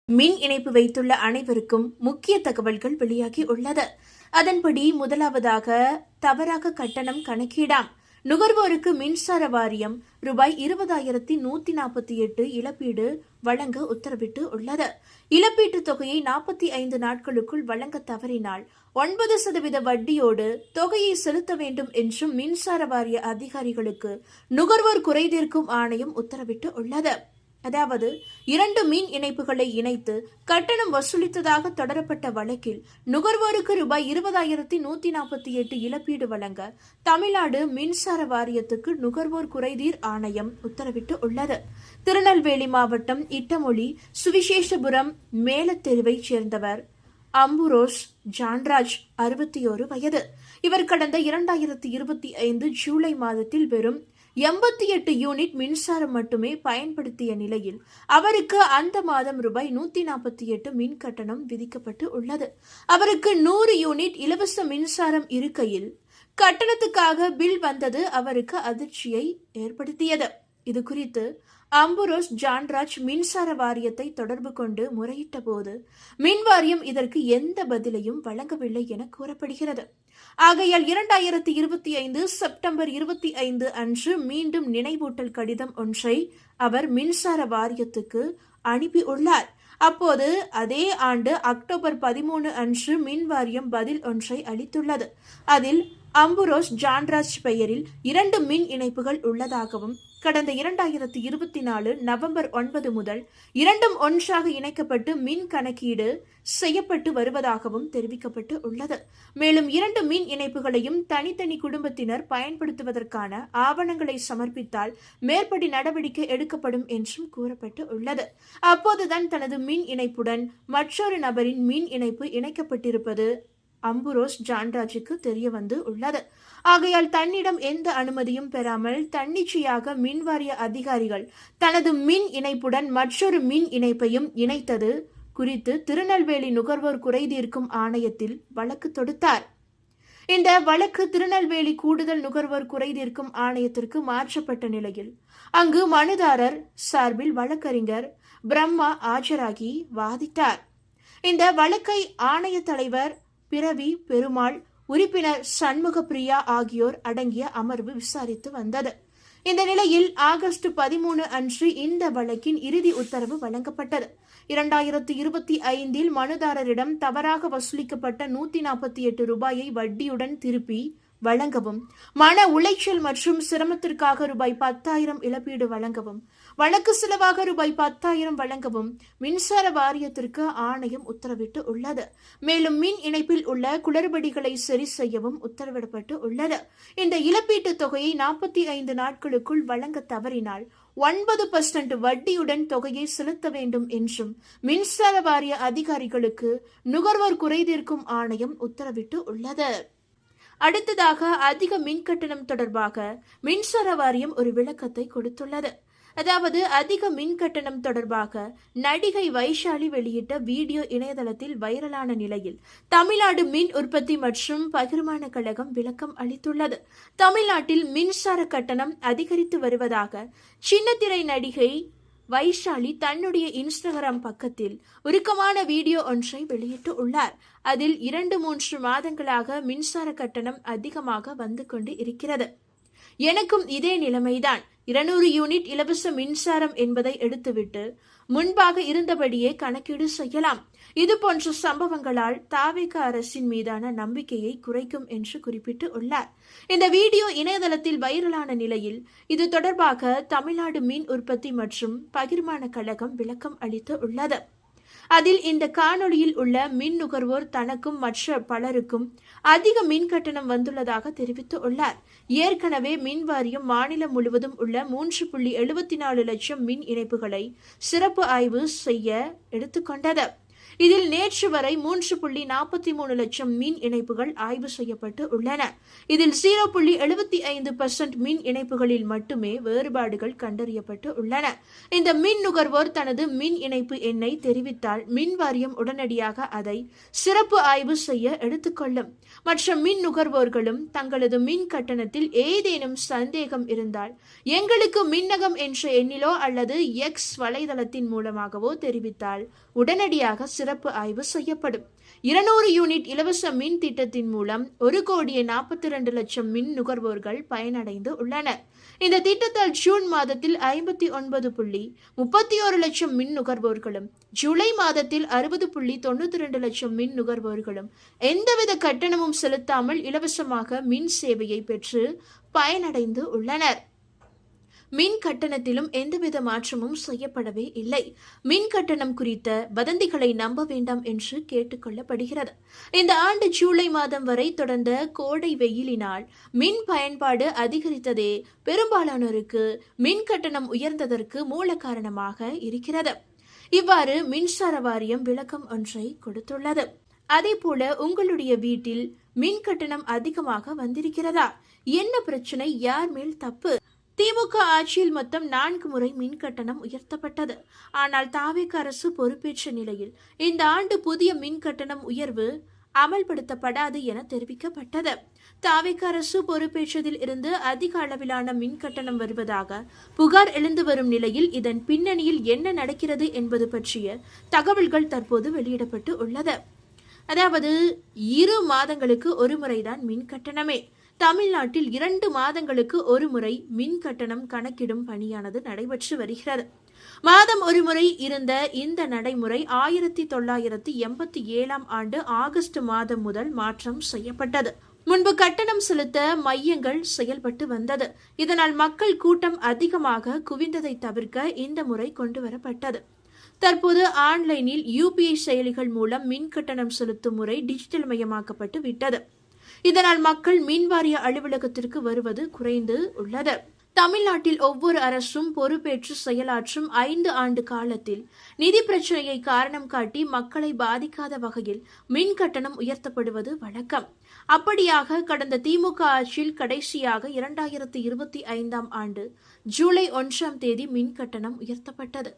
மின் இணைப்பு வைத்துள்ள அனைவருக்கும் முக்கிய தகவல்கள் வெளியாகி உள்ளது. அதன்படி முதலாவதாக தவறாக கட்டணம் கணக்கீடாம். நுகர்வோருக்கு மின்சார வாரியம் ரூபாய் 20,148 இழப்பீடு வழங்க உத்தரவிட்டு உள்ளது. இழப்பீட்டுத் தொகையை 45 நாட்களுக்குள் வழங்க தவறினால் 9% வட்டியோடு தொகையை செலுத்த வேண்டும் என்றும் மின்சார வாரிய அதிகாரிகளுக்கு நுகர்வோர் குறைதீர்க்கும் ஆணையம் உத்தரவிட்டு உள்ளது. அதாவது 2 மின் இணைப்புகளை இணைத்து கட்டணம் வசூலித்ததாக தொடரப்பட்ட வழக்கில் நுகர்வோருக்கு ரூபாய் 20,148 இழப்பீடு வழங்க தமிழ்நாடு மின்சார வாரியத்துக்கு நுகர்வோர் குறைதீர் ஆணையம் உத்தரவிட்டு உள்ளது. திருநெல்வேலி மாவட்டம் இட்டமொழி சுவிசேஷபுரம் மேலத்தெருவைச் சேர்ந்தவர் அம்புரோஸ் ஜான்ராஜ் 61 வயது. இவர் கடந்த 2025 ஜூலை மாதத்தில் வெறும் 88 யூனிட் மின்சாரம் மட்டுமே பயன்படுத்திய நிலையில் அவருக்கு அந்த மாதம் ரூபாய் 148 மின் கட்டணம் விதிக்கப்பட்டு உள்ளது. அவருக்கு 100 யூனிட் இலவச மின்சாரம் இருக்கையில் கட்டணத்துக்காக பில் வந்தது அவருக்கு அதிர்ச்சியை ஏற்படுத்தியது. இது குறித்து அம்புரோஸ் ஜான்ராஜ் மின்சார வாரியத்தை தொடர்பு கொண்டு முறையிட்ட போது மின் வாரியம் இதற்கு எந்த பதிலையும் வழங்கவில்லை என கூறப்படுகிறது. ஆகையால் 2025 செப்டம்பர் 25 அன்று மீண்டும் நினைவூட்டல் கடிதம் ஒன்றை அவர் மின்சார வாரியத்துக்கு அனுப்பியுள்ளார். அப்போது அதே ஆண்டு அக்டோபர் 13 அன்று மின் வாரியம் பதில் ஒன்றை அளித்துள்ளது. அதில் அம்புரோஸ் ஜான்ராஜ் பெயரில் 2 மின் இணைப்புகள் உள்ளதாகவும் கடந்த 2024 நவம்பர் 9 முதல் இரண்டும் ஒன்றாக இணைக்கப்பட்டு மின் கணக்கீடு செய்யப்பட்டு வருவதாகவும் தெரிவிக்கப்பட்டு உள்ளது. மேலும் 2 மின் இணைப்புகளையும் தனித்தனி குடும்பத்தினர் பயன்படுத்துவதற்கான ஆவணங்களை சமர்ப்பித்தால் மேற்படி நடவடிக்கை எடுக்கப்படும் என்றும் கூறப்பட்டு உள்ளது. அப்போதுதான் தனது மின் இணைப்புடன் மற்றொரு நபரின் மின் இணைப்பு இணைக்கப்பட்டிருப்பது அம்புரோஸ் ஜான்ராஜுக்கு தெரிய வந்து உள்ளது. ஆகையால் தன்னிடம் எந்த அனுமதியும் பெறாமல் தன்னிச்சையாக மின்வாரிய அதிகாரிகள் தனது மின் இணைப்புடன் மற்றொரு மின் இணைப்பையும் இணைத்தது குறித்து திருநெல்வேலி நுகர்வோர் குறைதீர்க்கும் ஆணையத்தில் வழக்கு தொடுத்தார். இந்த வழக்கு திருநெல்வேலி கூடுதல் நுகர்வோர் குறைதீர்க்கும் ஆணையத்திற்கு மாற்றப்பட்ட நிலையில் அங்கு மனுதாரர் சார்பில் வழக்கறிஞர் பிரம்மா ஆஜராகி வாதிட்டார். இந்த வழக்கை ஆணைய தலைவர் பிறவி பெருமாள், உறுப்பினர் சண்முக பிரியா ஆகியோர் அடங்கிய அமர்வு விசாரித்து வந்தது. இந்த நிலையில் ஆகஸ்ட் 13 அன்று இந்த வழக்கின் இறுதி உத்தரவு வழங்கப்பட்டது. 2025 மனுதாரரிடம் தவறாக வசூலிக்கப்பட்ட 148 ரூபாயை வட்டியுடன் திருப்பி வழங்கவும், மன உளைச்சல் மற்றும் சிரமத்திற்காக ரூபாய் 10,000 இழப்பீடு வழங்கவும், வழக்கு செலவாக ரூபாய் 10,000 வழங்கவும் மின்சார வாரியத்திற்கு ஆணையம் உத்தரவிட்டு உள்ளது. மேலும் மின் இணைப்பில் உள்ள குளறுபடிகளை சரி செய்யவும் உத்தரவிடப்பட்டு உள்ளது. இந்த இழப்பீட்டு தொகையை 45 நாட்களுக்குள் வழங்க தவறினால் 9% வட்டியுடன் தொகையை செலுத்த வேண்டும் என்றும் மின்சார வாரிய அதிகாரிகளுக்கு நுகர்வோர் குறைதீர்க்கும் ஆணையம் உத்தரவிட்டு உள்ளது. அடுத்ததாக அதிக மின் கட்டணம் தொடர்பாக மின்சார வாரியம் ஒரு விளக்கத்தை கொடுத்துள்ளது. அதாவது அதிக மின் கட்டணம் தொடர்பாக நடிகை வைஷாலி வெளியிட்ட வீடியோ இணையதளத்தில் வைரலான நிலையில் தமிழ்நாடு மின் உற்பத்தி மற்றும் பகிர்மான கழகம் விளக்கம் அளித்துள்ளது. தமிழ்நாட்டில் மின்சார கட்டணம் அதிகரித்து வருவதாக சின்னத்திரை நடிகை வைஷாலி தன்னுடைய இன்ஸ்டாகிராம் பக்கத்தில் உருக்கமான வீடியோ ஒன்றை வெளியிட்டு உள்ளார். அதில் 2-3 மாதங்களாக மின்சார கட்டணம் அதிகமாக வந்து கொண்டு இருக்கிறது. எனக்கும் இதே நிலைமைதான். 200 யூனிட் இலவச மின்சாரம் என்பதை எடுத்துவிட்டு முன்பாக இருந்தபடியே கணக்கீடு செய்யலாம். இதுபோன்ற சம்பவங்களால் தாவேக அரசின் மீதான நம்பிக்கையை குறைக்கும் என்று குறிப்பிட்டு உள்ளார். இந்த வீடியோ இணையதளத்தில் வைரலான நிலையில் இது தொடர்பாக தமிழ்நாடு மின் உற்பத்தி மற்றும் பகிர்மான கழகம் விளக்கம் அளித்து உள்ளது. அதில் இந்த காணொளியில் உள்ள மின் நுகர்வோர் தனக்கும் மற்ற பலருக்கும் அதிக மின் கட்டணம் வந்துள்ளதாக தெரிவித்து உள்ளார். ஏற்கனவே மின் வாரியம் மாநிலம் முழுவதும் உள்ள 3.74 லட்சம் மின் இணைப்புகளை சிறப்பு ஆய்வு செய்ய எடுத்துக்கொண்டது. இதில் நேற்று வரை 3.43 லட்சம் மின் இணைப்புகள் ஆய்வு செய்யப்பட்டு உள்ளன. இதில் 0.75% மின் இணைப்புகளில் மட்டுமே வேறுபாடுகள் கண்டறியப்பட்டு உள்ளன. இந்த மின் நுகர்வோர் தனது மின் இணைப்பு எண்ணை தெரிவித்தால் மின் வாரியம் உடனடியாக அதை சிறப்பு ஆய்வு செய்ய எடுத்துக்கொள்ளும். மற்ற மின் நுகர்வோர்களும் தங்களது மின் கட்டணத்தில் ஏதேனும் சந்தேகம் இருந்தால் எங்களுக்கு மின்னகம் என்ற எண்ணிலோ அல்லது எக்ஸ் வலைதளத்தின் மூலமாகவோ தெரிவித்தால் உடனடியாக சிறப்பு ஆய்வு செய்யப்படும். 200 யூனிட் இலவச மின் திட்டத்தின் மூலம் 1,42,00,000 மின் நுகர்வோர்கள் பயனடைந்து உள்ளனர். இந்த திட்டத்தால் ஜூன் மாதத்தில் 59.31 லட்சம் மின் நுகர்வோர்களும், ஜூலை மாதத்தில் 60.92 லட்சம் மின் நுகர்வோர்களும் எந்தவித கட்டணமும் செலுத்தாமல் இலவசமாக மின் சேவையை பெற்று பயனடைந்து உள்ளனர். மின் கட்டணத்திலும் எந்தவித மாற்றமும் செய்யப்படவே இல்லை. மின் கட்டணம் குறித்த வதந்திகளை நம்ப வேண்டாம் என்று கேட்டுக்கொள்ளப்படுகிறது. இந்த ஆண்டு ஜூலை மாதம் வரை தொடர்ந்த கோடை வெயிலினால் மின் பயன்பாடு அதிகரித்ததே பெரும்பாலானோருக்கு மின் கட்டணம் உயர்ந்ததற்கு மூல காரணமாக இருக்கிறது. இவ்வாறு மின்சார வாரியம் விளக்கம் ஒன்றை கொடுத்துள்ளது. அதேபோல உங்களுடைய வீட்டில் மின் கட்டணம் அதிகமாக வந்திருக்கிறதா? என்ன பிரச்சனை? யார் மேல் தப்பு? திமுக ஆட்சியில் மொத்தம் 4 முறை மின் கட்டணம் உயர்த்தப்பட்டது. ஆனால் தாவேக அரசு பொறுப்பேற்ற நிலையில் இந்த ஆண்டு புதிய மின் கட்டணம் உயர்வு அமல்படுத்தப்படாது என தெரிவிக்கப்பட்டது. தாவேக அரசு பொறுப்பேற்றதில் இருந்து அதிக அளவிலான மின் கட்டணம் வருவதாக புகார் எழுந்து வரும் நிலையில் இதன் பின்னணியில் என்ன நடக்கிறது என்பது பற்றிய தகவல்கள் தற்போது வெளியிடப்பட்டு உள்ளது. அதாவது 2 மாதங்களுக்கு ஒரு முறைதான் மின் கட்டணமே. தமிழ்நாட்டில் 2 மாதங்களுக்கு ஒரு முறை மின் கட்டணம் கணக்கிடும் பணியானது நடைபெற்று வருகிறது. மாதம் ஒரு முறை இருந்த இந்த நடைமுறை 1987 ஆண்டு ஆகஸ்ட் மாதம் முதல் மாற்றம் செய்யப்பட்டது. முன்பு கட்டணம் செலுத்த மையங்கள் செயல்பட்டு வந்தது. இதனால் மக்கள் கூட்டம் அதிகமாக குவிந்ததை தவிர்க்க இந்த முறை கொண்டு வரப்பட்டது. தற்போது ஆன்லைனில் UPI செயலிகள் மூலம் மின் கட்டணம் செலுத்தும் முறை டிஜிட்டல் மயமாக்கப்பட்டு விட்டது. இதனால் மக்கள் மின்வாரிய அலுவலகத்திற்கு வருவது குறைந்து உள்ளது. தமிழ்நாட்டில் ஒவ்வொரு அரசும் பொறுப்பேற்று செயலாற்றும் 5 ஆண்டு காலத்தில் நிதி பிரச்சனையை காரணம் காட்டி மக்களை பாதிக்காத வகையில் மின் கட்டணம் உயர்த்தப்படுவது வழக்கம். அப்படியாக கடந்த திமுக ஆட்சியில் கடைசியாக 2025 ஆண்டு ஜூலை 1ஆம் தேதி மின் கட்டணம் உயர்த்தப்பட்டது.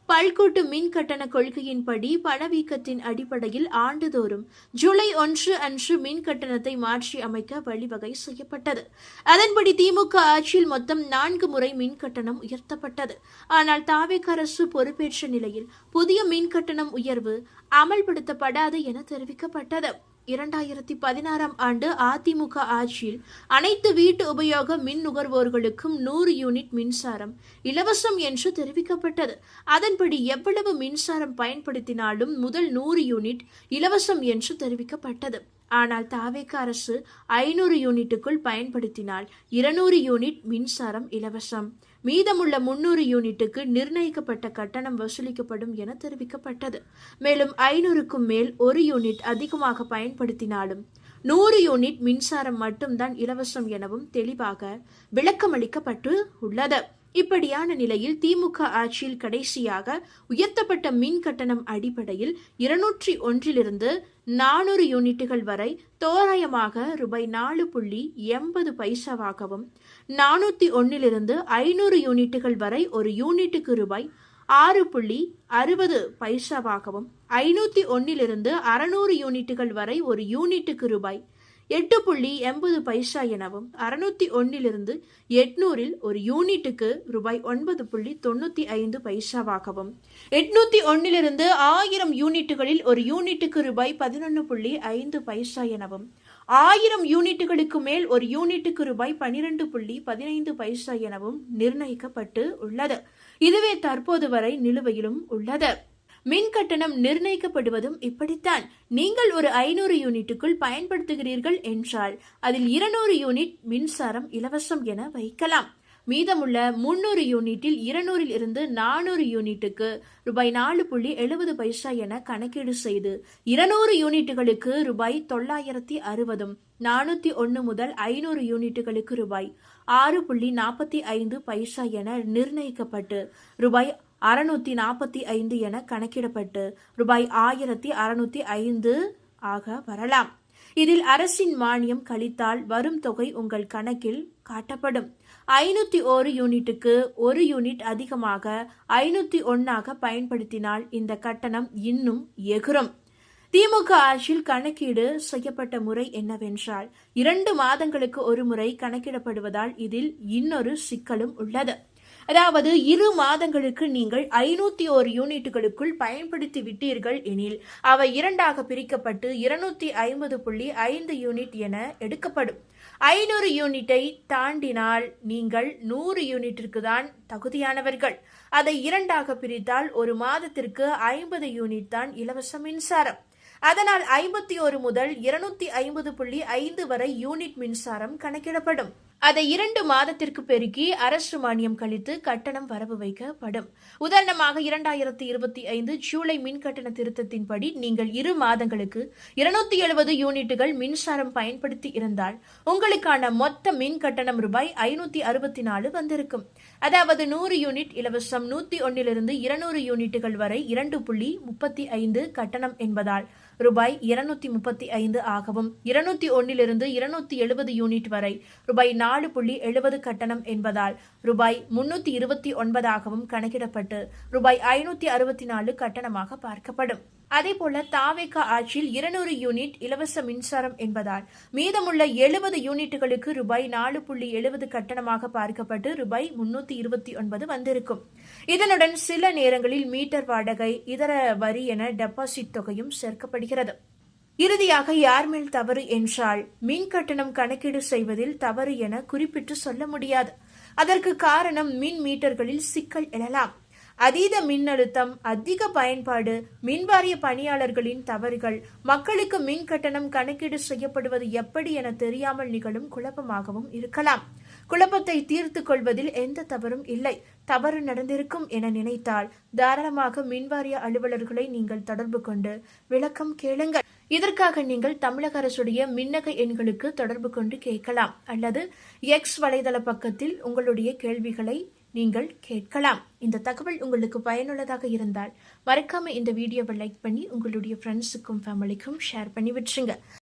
பல்கூட்டு மின் கட்டண கொள்கையின்படி பணவீக்கத்தின் அடிப்படையில் ஆண்டுதோறும் ஜூலை 1 அன்று மின் கட்டணத்தை மாற்றி அமைக்க வழிவகை செய்யப்பட்டது. அதன்படி திமுக ஆட்சியில் மொத்தம் 4 முறை மின் கட்டணம் உயர்த்தப்பட்டது. ஆனால் தாவேக அரசு பொறுப்பேற்ற நிலையில் புதிய மின் கட்டணம் உயர்வு அமல்படுத்தப்படாது என தெரிவிக்கப்பட்டது. 2016 ஆண்டு அதிமுக ஆட்சியில் அனைத்து வீட்டு உபயோக மின் நுகர்வோர்களுக்கும் 100 யூனிட் மின்சாரம் இலவசம் என்று தெரிவிக்கப்பட்டது. அதன்படி எவ்வளவு மின்சாரம் பயன்படுத்தினாலும் முதல் 100 யூனிட் இலவசம் என்று தெரிவிக்கப்பட்டது. ஆனால் தாவேக அரசு 500 யூனிட்டுக்குள் பயன்படுத்தினால் 200 யூனிட் மின்சாரம் இலவசம், மீதமுள்ள 300 யூனிட்டுக்கு நிர்ணயிக்கப்பட்ட கட்டணம் வசூலிக்கப்படும் என தெரிவிக்கப்பட்டது. மேலும் 500க்கும் மேல் 1 யூனிட் அதிகமாக பயன்படுத்தினாலும் 100 யூனிட் மின்சாரம் மட்டும்தான் இலவசம் எனவும் தெளிவாக விளக்கமளிக்கப்பட்டு உள்ளது. இப்படியான நிலையில் திமுக ஆட்சியில் கடைசியாக உயர்த்தப்பட்ட மின் கட்டணம் அடிப்படையில் 201 400 யூனிட்டுகள் வரை தோராயமாக ரூபாய் 4.80 401 500 யூனிட்டுகள் வரை ஒரு யூனிட்டுக்கு ரூபாய் 6.60 501 600 யூனிட்டுகள் வரை ஒரு யூனிட்டுக்கு ரூபாய் 8.80 எனவும் 601 800 ஒரு யூனிட்டுக்கு ரூபாய் 9.95 801 1000 யூனிட்டுகளில் ஒரு யூனிட்டுக்கு ரூபாய் 11.5 எனவும் 1000 யூனிட்டுகளுக்கு மேல் ஒரு யூனிட்டுக்கு ரூபாய் 12.15 எனவும் நிர்ணயிக்கப்பட்டு உள்ளது. இதுவே தற்போது வரை நிலுவையிலும் உள்ளது. மின் கட்டணம் நிர்ணயிக்கப்படுவதும் இப்படித்தான். நீங்கள் ஒரு 500 யூனிட்டுக்குள் பயன்படுத்துகிறீர்கள் என்றால் அதில் 200 யூனிட் மின்சாரம் இலவசம் என வைக்கலாம். மீதமுள்ள 300 யூனிட்டில் 200 400 யூனிட்டுக்கு ரூபாய் 4.70 என கணக்கீடு செய்து 200 யூனிட்டுகளுக்கு ரூபாய் 960 401 முதல் 500 யூனிட்டுகளுக்கு ரூபாய் 6.45 என நிர்ணயிக்கப்பட்டு ரூபாய் 645 என கணக்கிடப்பட்டு ரூபாய் 1605 ஆக வரலாம். இதில் அரசின் மானியம் கழித்தால் வரும் தொகை உங்கள் கணக்கில் காட்டப்படும். 501 யூனிட்டுக்கு 1 யூனிட் அதிகமாக 501 பயன்படுத்தினால் இந்த கட்டணம் இன்னும் எகுரும். திமுக ஆட்சியில் கணக்கீடு செய்யப்பட்ட முறை என்னவென்றால் 2 மாதங்களுக்கு ஒரு முறை கணக்கிடப்படுவதால் இதில் இன்னொரு சிக்கலும் உள்ளது. அதாவது 2 மாதங்களுக்கு நீங்கள் 501 யூனிட்டுகளுக்குள் பயன்படுத்தி விட்டீர்கள் எனில் அவை 2ஆக பிரிக்கப்பட்டு 250.5 யூனிட் என எடுக்கப்படும். 500 யூனிட்டை தாண்டினால் நீங்கள் 100 யூனிட்டிற்கு தான் தகுதியானவர்கள். அதை 2ஆக பிரித்தால் ஒரு மாதத்திற்கு 50 யூனிட் தான் இலவச மின்சாரம். அதனால் 51 முதல் 250.5 வரை யூனிட் மின்சாரம் கணக்கிடப்படும். அதை 2 மாதத்திற்கு பெருக்கி அரசு மானியம் கழித்து கட்டணம் வரவு வைக்கப்படும். உதாரணமாக 2025 ஜூலை மின் கட்டண திருத்தத்தின்படி நீங்கள் 2 மாதங்களுக்கு 270 யூனிட்டுகள் மின்சாரம் பயன்படுத்தி இருந்தால் உங்களுக்கான மொத்த மின் கட்டணம் ரூபாய் 564 வந்திருக்கும். அதாவது 100 யூனிட் இலவசம், 101 200 யூனிட்டுகள் வரை 2.35 கட்டணம் என்பதால் ரூபாய் 235 ஆகவும், 201 270 யூனிட் வரை ரூபாய் 4.70 கட்டணம் என்பதால் ரூபாய் 329 ஆகவும் கணக்கிடப்பட்டு ரூபாய் 564 கட்டணமாக பார்க்கப்படும். அதேபோல தாவேக ஆட்சியில் 200 யூனிட் இலவச மின்சாரம் என்பதால் மீதமுள்ள 70 யூனிட்டுகளுக்கு ரூபாய் 4.70 கட்டணமாக பார்க்கப்பட்டு ரூபாய் 329 வந்திருக்கும். இதனுடன் சில நேரங்களில் மீட்டர் வாடகை, இதர வரி என டெபாசிட் தொகையும் சேர்க்கப்படுகிறது. இறுதியாக யார் மேல் தவறு என்றால் மின் கட்டணம் கணக்கீடு செய்வதில் தவறு என குறிப்பிட்டு சொல்ல முடியாது. அதற்கு காரணம் மின் மீட்டர்களில் சிக்கல் எழலாம். அதீத மின்னழுத்தம், அதிக பயன்பாடு, மின்வாரிய பணியாளர்களின் தவறுகள், மக்களுக்கு மின் கட்டணம் கணக்கீடு செய்யப்படுவது எப்படி என தெரியாமல் நிகழும் குழப்பமாகவும் இருக்கலாம். குழப்பத்தை தீர்த்து கொள்வதில் எந்த தவறும் இல்லை. தவறு நடந்திருக்கும் என நினைத்தால் தாராளமாக மின்வாரிய அலுவலர்களை நீங்கள் தொடர்பு கொண்டு விளக்கம் கேளுங்கள். இதற்காக நீங்கள் தமிழக அரசுடைய மின்னக எண்களுக்கு தொடர்பு கொண்டு கேட்கலாம் அல்லது எக்ஸ் வலைதள பக்கத்தில் உங்களுடைய கேள்விகளை நீங்கள் கேட்கலாம். இந்த தகவல் உங்களுக்கு பயனுள்ளதாக இருந்தால் மறக்காம இந்த வீடியோவை லைக் பண்ணி உங்களுடைய ஃப்ரெண்ட்ஸுக்கும் ஃபேமிலிக்கும் ஷேர் பண்ணி விட்டுருங்க.